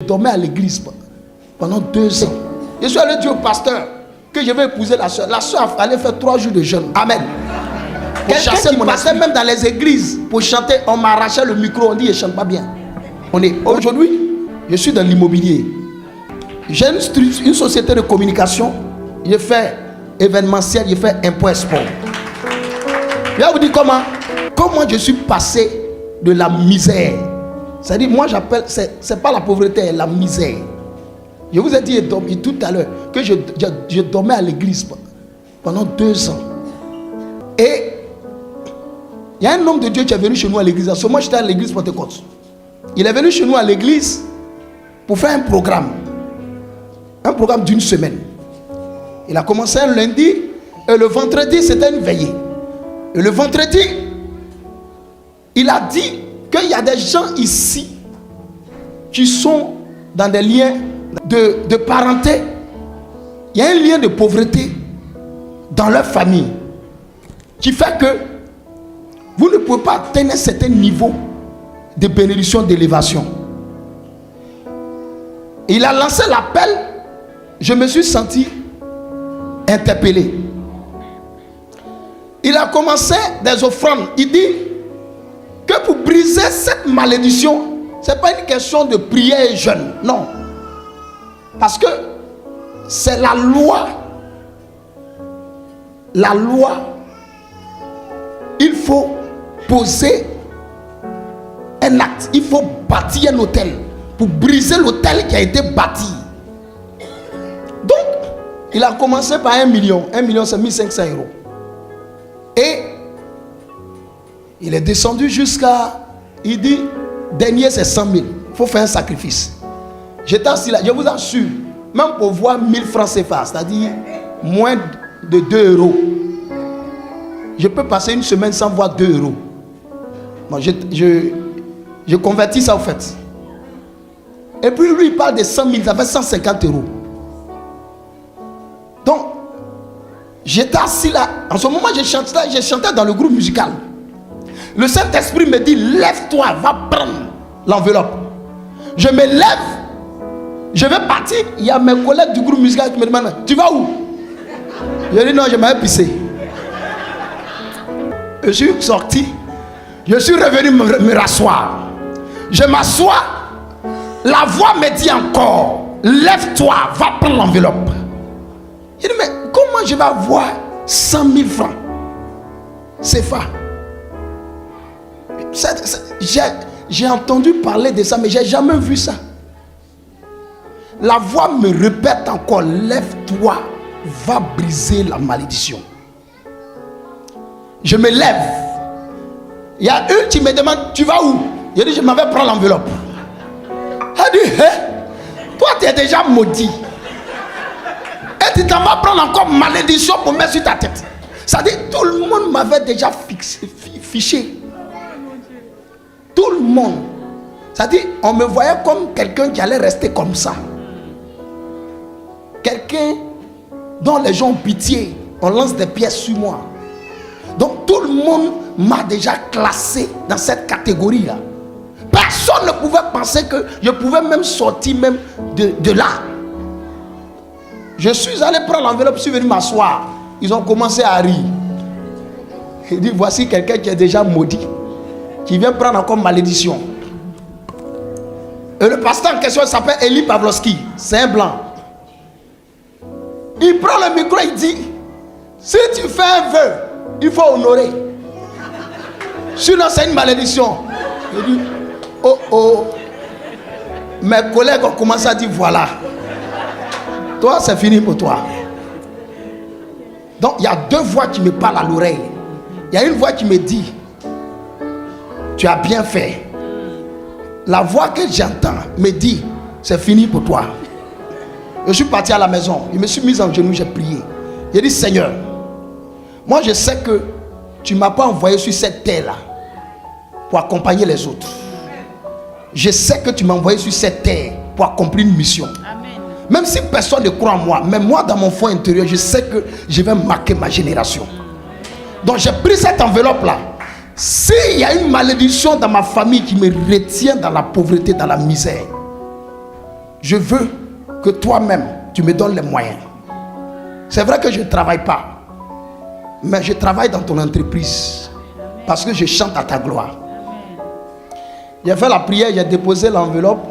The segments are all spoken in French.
Je dormais à l'église pendant 2 ans. Je suis allé dire au pasteur que je vais épouser la soeur. La soeur allait faire 3 jours de jeûne. Amen. Quelqu'un qui passait même dans les églises pour chanter, on m'arrachait le micro, on dit, je ne chante pas bien. Aujourd'hui, je suis dans l'immobilier. J'ai une société de communication. Je fais événementiel, je fais impôt-export. Je vais vous dire comment je suis passé de la misère. C'est-à-dire, moi j'appelle, c'est pas la pauvreté, la misère. Je vous ai dit tout à l'heure que je dormais à l'église pendant 2 ans. Et il y a un homme de Dieu qui est venu chez nous à l'église. Moi j'étais à l'église Pentecôte. Il est venu chez nous à l'église pour faire un programme d'une semaine. Il a commencé un lundi et le vendredi c'était une veillée. Et le vendredi, il a dit qu'il y a des gens ici qui sont dans des liens de parenté. Il y a un lien de pauvreté dans leur famille qui fait que vous ne pouvez pas atteindre un certain niveau de bénédiction, d'élévation. Il a lancé l'appel. Je me suis senti interpellé. Il a commencé des offrandes. Il dit que pour briser cette malédiction, ce n'est pas une question de prière et jeûne. Non. Parce que c'est la loi. La loi. Il faut poser un acte. Il faut bâtir un hôtel pour briser l'hôtel qui a été bâti. Donc, il a commencé par 1 million. 1 million, c'est 1500 €. Et il est descendu jusqu'à, il dit, dernier c'est 100 000. Il faut faire un sacrifice. J'étais assis là, je vous assure, même pour voir 1000 francs CFA, c'est-à-dire moins de 2 €, je peux passer une semaine sans voir 2 €. Bon, je convertis ça au fait. Et puis lui, il parle de 100 000, ça fait 150 €. Donc, j'étais assis là. En ce moment, je chantais dans le groupe musical. Le Saint-Esprit me dit, lève-toi, va prendre l'enveloppe. Je me lève, je vais partir. Il y a mes collègues du groupe musical qui me demandent, tu vas où? Je dis non, je m'avais pissé. Je suis sorti. Je suis revenu me rasseoir. Je m'assois. La voix me dit encore, lève-toi, va prendre l'enveloppe. Je dis, mais comment je vais avoir 100 000 francs? C'est ça. J'ai entendu parler de ça, mais je n'ai jamais vu ça. La voix me répète encore, lève-toi, va briser la malédiction. Je me lève. Il y a une qui me demande, tu vas où? Je dis, je m'en vais prendre l'enveloppe. Elle dit, toi tu es déjà maudit. Et tu t'en vas prendre encore malédiction pour mettre sur ta tête. Ça dit, tout le monde m'avait déjà fiché. Tout le monde. Ça dit, on me voyait comme quelqu'un qui allait rester comme ça. Quelqu'un dont les gens ont pitié. On lance des pièces sur moi. Donc tout le monde m'a déjà classé dans cette catégorie-là. Personne ne pouvait penser que je pouvais même sortir même de là. Je suis allé prendre l'enveloppe, je suis venu m'asseoir. Ils ont commencé à rire. Il dit, voici quelqu'un qui est déjà maudit, qui vient prendre encore malédiction. Et le pasteur en question s'appelle Eli Pavlovski. C'est un blanc. Il prend le micro, il dit, si tu fais un vœu, il faut honorer. Sinon c'est une malédiction. Il dit, oh oh. Mes collègues ont commencé à dire, voilà. Toi, c'est fini pour toi. Donc, il y a 2 voix qui me parlent à l'oreille. Il y a une voix qui me dit, tu as bien fait. La voix que j'entends me dit, c'est fini pour toi. Je suis parti à la maison. Je me suis mis en genoux, j'ai prié. J'ai dit, Seigneur, moi je sais que tu ne m'as pas envoyé sur cette terre-là pour accompagner les autres. Je sais que tu m'as envoyé sur cette terre pour accomplir une mission. Amen. Même si personne ne croit en moi, mais moi dans mon fond intérieur, je sais que je vais marquer ma génération. Donc j'ai pris cette enveloppe-là. S'il y a une malédiction dans ma famille qui me retient dans la pauvreté, dans la misère, je veux que toi-même, tu me donnes les moyens. C'est vrai que je ne travaille pas, mais je travaille dans ton entreprise parce que je chante à ta gloire. J'ai fait la prière, j'ai déposé l'enveloppe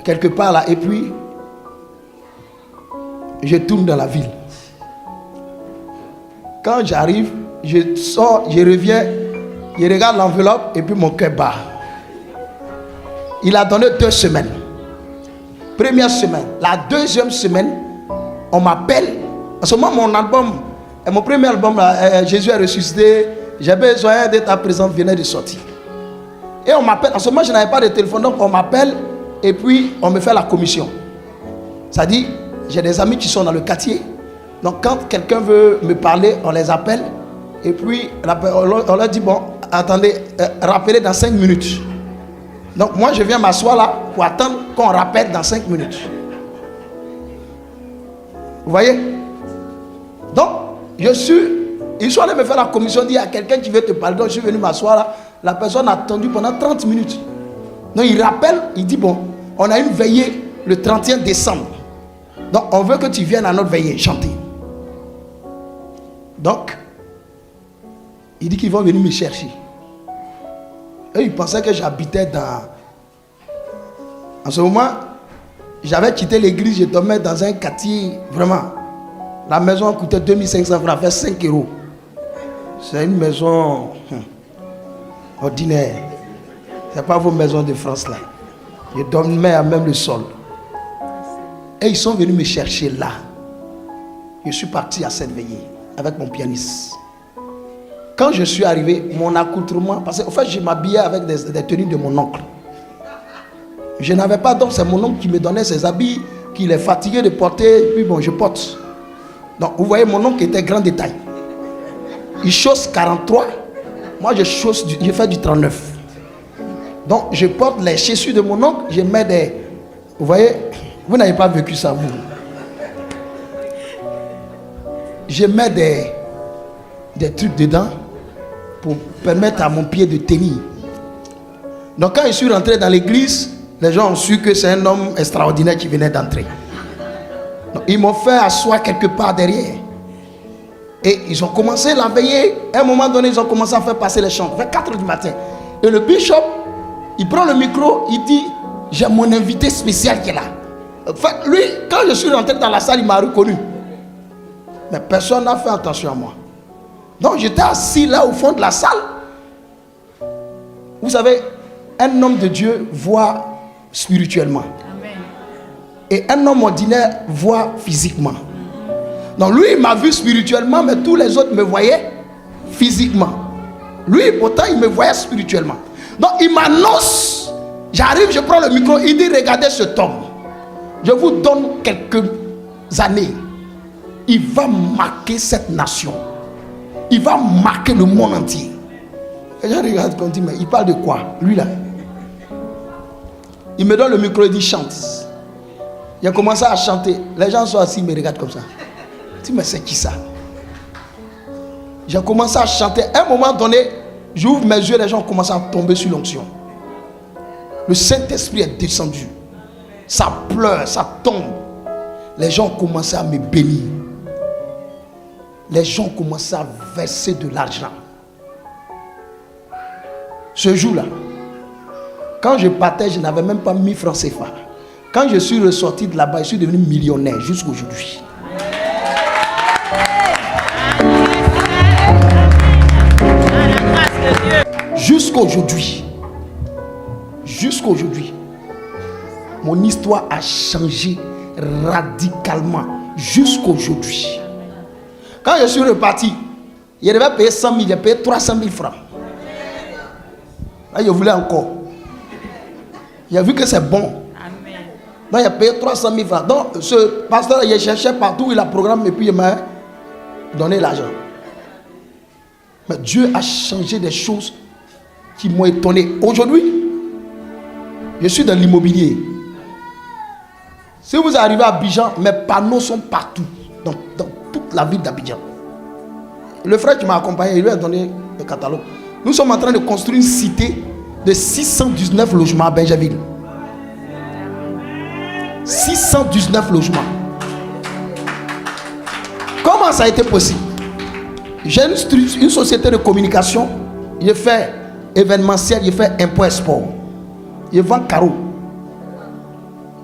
quelque part là et puis je tourne dans la ville. Quand j'arrive, je sors, je reviens, je regarde l'enveloppe et puis mon cœur bat. Il a donné 2 semaines. Première semaine. La deuxième semaine, on m'appelle. En ce moment, mon premier album, Jésus est ressuscité, j'ai besoin de ta présence, venait de sortir. Et on m'appelle. En ce moment, je n'avais pas de téléphone, donc on m'appelle et puis on me fait la commission. Ça dit, j'ai des amis qui sont dans le quartier. Donc quand quelqu'un veut me parler, on les appelle. Et puis on leur dit, bon, attendez, rappelez dans 5 minutes. Donc moi je viens m'asseoir là pour attendre qu'on rappelle dans 5 minutes. Vous voyez? Donc ils sont allés me faire la commission, dire à quelqu'un qui veut te parler. Donc je suis venu m'asseoir là. La personne a attendu pendant 30 minutes. Donc il rappelle, il dit, bon, on a une veillée le 31 décembre. Donc on veut que tu viennes à notre veillée chanter. Donc il dit qu'ils vont venir me chercher. Et ils pensaient que j'habitais dans... En ce moment, j'avais quitté l'église, je dormais dans un quartier, vraiment. La maison coûtait 2500 francs, fait 5 €. C'est une maison ordinaire. Ce n'est pas vos maisons de France là. Je dormais à même le sol. Et ils sont venus me chercher là. Je suis parti à cette veillée avec mon pianiste. Quand je suis arrivé, mon accoutrement, parce qu'en fait je m'habillais avec des tenues de mon oncle. Je n'avais pas, donc c'est mon oncle qui me donnait ses habits, qu'il est fatigué de porter, et puis bon, je porte. Donc vous voyez, mon oncle était grand détail. Il chausse 43, moi je fais du 39. Donc je porte les chaussures de mon oncle, je mets des... Vous voyez, vous n'avez pas vécu ça vous. Je mets des trucs dedans pour permettre à mon pied de tenir. Donc quand je suis rentré dans l'église, les gens ont su que c'est un homme extraordinaire qui venait d'entrer. Donc, ils m'ont fait asseoir quelque part derrière. Et ils ont commencé la veillée. À un moment donné, ils ont commencé à faire passer les chants. Vers 4 h du matin. Et le bishop, il prend le micro, il dit, j'ai mon invité spécial qui est là. Enfin, lui, quand je suis rentré dans la salle, il m'a reconnu. Mais personne n'a fait attention à moi. Donc j'étais assis là au fond de la salle. Vous savez, un homme de Dieu voit spirituellement. Amen. Et un homme ordinaire voit physiquement. Donc lui, il m'a vu spirituellement, mais tous les autres me voyaient physiquement. Lui, pourtant, il me voyait spirituellement. Donc il m'annonce, j'arrive, je prends le micro, il dit, regardez cet homme. Je vous donne quelques années. Il va marquer cette nation. Il va marquer le monde entier. Et je regarde quand il dit, mais il parle de quoi? Lui là. Il me donne le micro et dit, chante. Il a commencé à chanter. Les gens sont assis, ils me regardent comme ça. Je dis, mais c'est qui ça? J'ai commencé à chanter. À un moment donné, j'ouvre mes yeux, les gens commencent à tomber sur l'onction. Le Saint-Esprit est descendu. Ça pleure, ça tombe. Les gens ont commencé à me bénir. Les gens ont commencé à verser de l'argent. Ce jour-là, quand je partais, je n'avais même pas 1000 francs CFA. Quand je suis ressorti de là-bas, je suis devenu millionnaire jusqu'aujourd'hui. Jusqu'aujourd'hui. Jusqu'aujourd'hui. Mon histoire a changé radicalement. Jusqu'aujourd'hui. Quand je suis reparti, il devait payer 100 000, j'ai payé 300 000 francs. Là, je voulais encore. Il a vu que c'est bon. Amen. Donc, il a payé 300 000 francs. Donc, ce pasteur, il cherchait partout, il a programmé et puis il m'a donné l'argent. Mais Dieu a changé des choses qui m'ont étonné. Aujourd'hui, je suis dans l'immobilier. Si vous arrivez à Abidjan, mes panneaux sont partout, dans toute la ville d'Abidjan. Le frère qui m'a accompagné, il lui a donné le catalogue. Nous sommes en train de construire une cité de 619 logements à Benjaville. 619 logements. Comment ça a été possible? J'ai une société de communication. Je fais événementiel, je fais import-export. Je vends carreaux.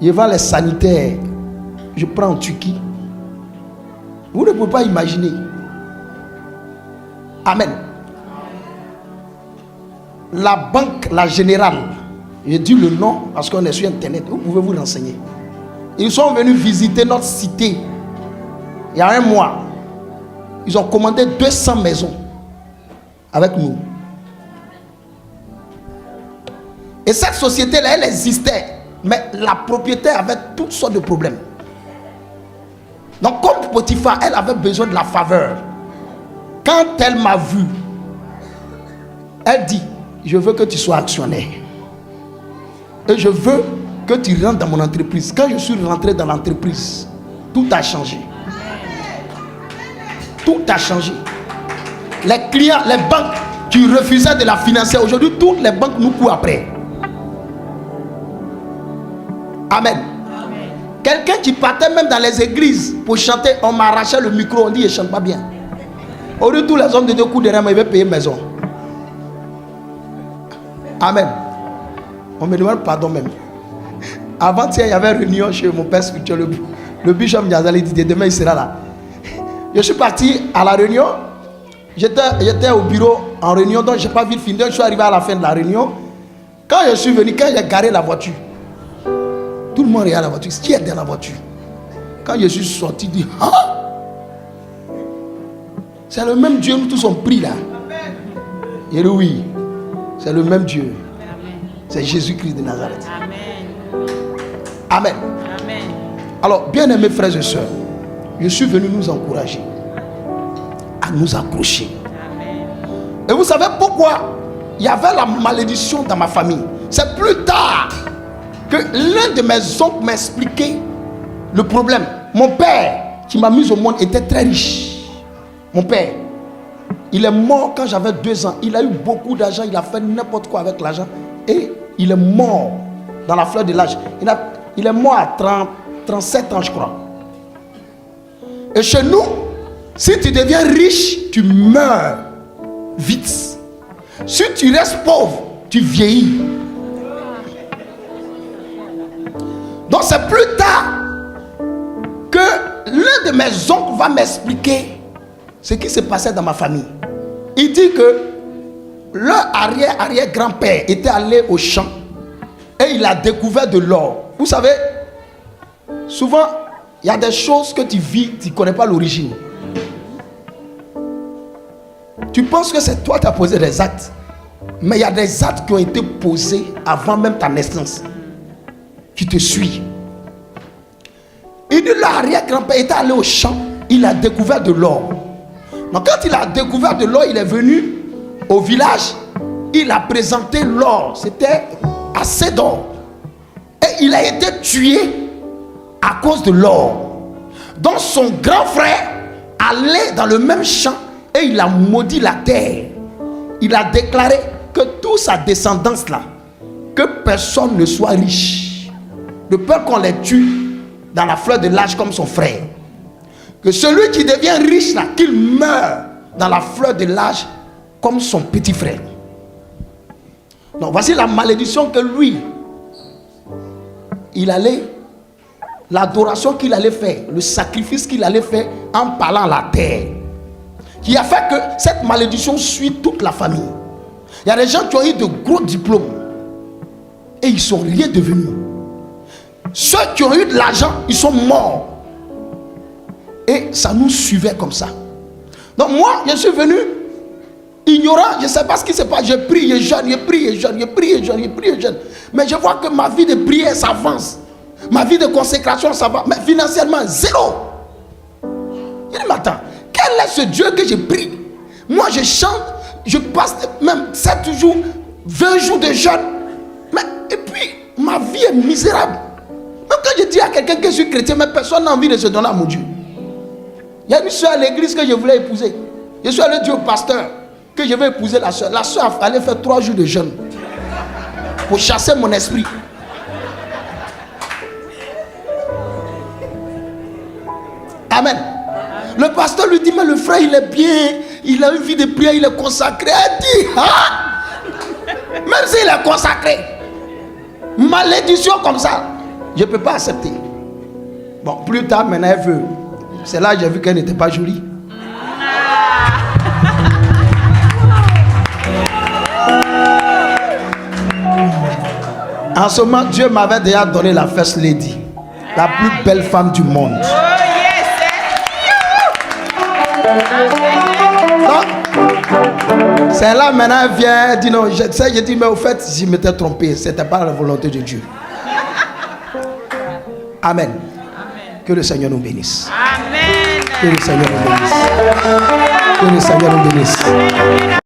Je vends les sanitaires. Je prends en Turquie. Vous ne pouvez pas imaginer. Amen. La banque, la générale, j'ai dit le nom parce qu'on est sur internet, vous pouvez vous renseigner. Ils sont venus visiter notre cité il y a un mois. Ils ont commandé 200 maisons avec nous. Et cette société-là, elle existait, mais la propriétaire avait toutes sortes de problèmes. Donc comme Potiphar, elle avait besoin de la faveur. Quand elle m'a vu, elle dit, je veux que tu sois actionnaire. Et je veux que tu rentres dans mon entreprise. Quand je suis rentré dans l'entreprise, tout a changé. Tout a changé. Les clients, les banques qui refusaient de la financer, aujourd'hui, toutes les banques nous courent après. Amen. Quelqu'un qui partait même dans les églises pour chanter, on m'arrachait le micro, on dit, il ne chante pas bien. Aujourd'hui, tous les hommes de 2 coups de rame, ils veulent payer maison. Amen. On me demande pardon même. Avant-hier, il y avait une réunion chez mon père spirituel. Le bishop Niazali dit demain il sera là. Je suis parti à la réunion. J'étais au bureau en réunion, donc je n'ai pas vite fini. Je suis arrivé à la fin de la réunion. Quand je suis venu, quand j'ai garé la voiture, tout le monde regarde la voiture. Qui est dans la voiture? Quand je suis sorti, il dit ah! C'est le même Dieu, nous tous sommes pris là. Il dit oui, c'est le même Dieu. C'est Jésus-Christ de Nazareth. Amen. Amen. Alors, bien-aimés frères et sœurs, je suis venu nous encourager à nous accrocher. Amen. Et vous savez pourquoi il y avait la malédiction dans ma famille? C'est plus tard que l'un de mes oncles m'a expliqué le problème. Mon père qui m'a mis au monde était très riche. Mon père, il est mort quand j'avais 2 ans. Il a eu beaucoup d'argent, il a fait n'importe quoi avec l'argent. Et il est mort dans la fleur de l'âge. Il est mort à 37 ans, je crois. Et chez nous, si tu deviens riche, tu meurs vite. Si tu restes pauvre, tu vieillis. Donc c'est plus tard que l'un de mes oncles va m'expliquer ce qui se passait dans ma famille. Il dit que leur arrière-grand-père était allé au champ et il a découvert de l'or. Vous savez, souvent, il y a des choses que tu vis, tu ne connais pas l'origine. Tu penses que c'est toi qui as posé des actes, mais il y a des actes qui ont été posés avant même ta naissance, qui te suivent. Il dit l'arrière-grand-père était allé au champ, il a découvert de l'or. Donc quand il a découvert de l'or, il est venu au village, il a présenté l'or, c'était assez d'or. Et il a été tué à cause de l'or. Donc son grand frère allait dans le même champ et il a maudit la terre. Il a déclaré que toute sa descendance là, que personne ne soit riche, de peur qu'on les tue dans la fleur de l'âge comme son frère. Que celui qui devient riche là, qu'il meure dans la fleur de l'âge comme son petit frère. Donc voici la malédiction que lui, il allait, l'adoration qu'il allait faire, le sacrifice qu'il allait faire en parlant à la terre, qui a fait que cette malédiction suit toute la famille. Il y a des gens qui ont eu de gros diplômes et ils ne sont rien devenus. Ceux qui ont eu de l'argent, ils sont morts. Et ça nous suivait comme ça. Donc moi, je suis venu ignorant, je ne sais pas ce qui se passe. Je prie, je jeûne, je prie, je jeûne, je prie, je jeûne, je prie, je jeûne. Mais je vois que ma vie de prière s'avance. Ma vie de consécration s'avance. Mais financièrement, zéro. Il dit, mais attends, quel est ce Dieu que je prie? Moi, je chante, je passe même 7 jours, 20 jours de jeûne. Mais, et puis, ma vie est misérable. Même quand je dis à quelqu'un que je suis chrétien, mais personne n'a envie de se donner à mon Dieu. Il y a une soeur à l'église que je voulais épouser. Je suis allé dire au pasteur que je vais épouser la soeur. La soeur allait faire 3 jours de jeûne pour chasser mon esprit. Amen. Le pasteur lui dit, mais le frère, il est bien. Il a une vie de prière, il est consacré. Elle dit, ah, même s'il est consacré, malédiction comme ça, je ne peux pas accepter. Bon, plus tard, maintenant, elle veut. C'est là que j'ai vu qu'elle n'était pas jolie. En ce moment, Dieu m'avait déjà donné la First Lady, la plus belle femme du monde. Donc, c'est là maintenant, elle vient, elle dit non, je dis, mais au fait, je m'étais trompé, ce n'était pas la volonté de Dieu. Amen. Que le Seigneur nous bénisse. Amen. Que le Seigneur nous bénisse. Que le Seigneur nous bénisse.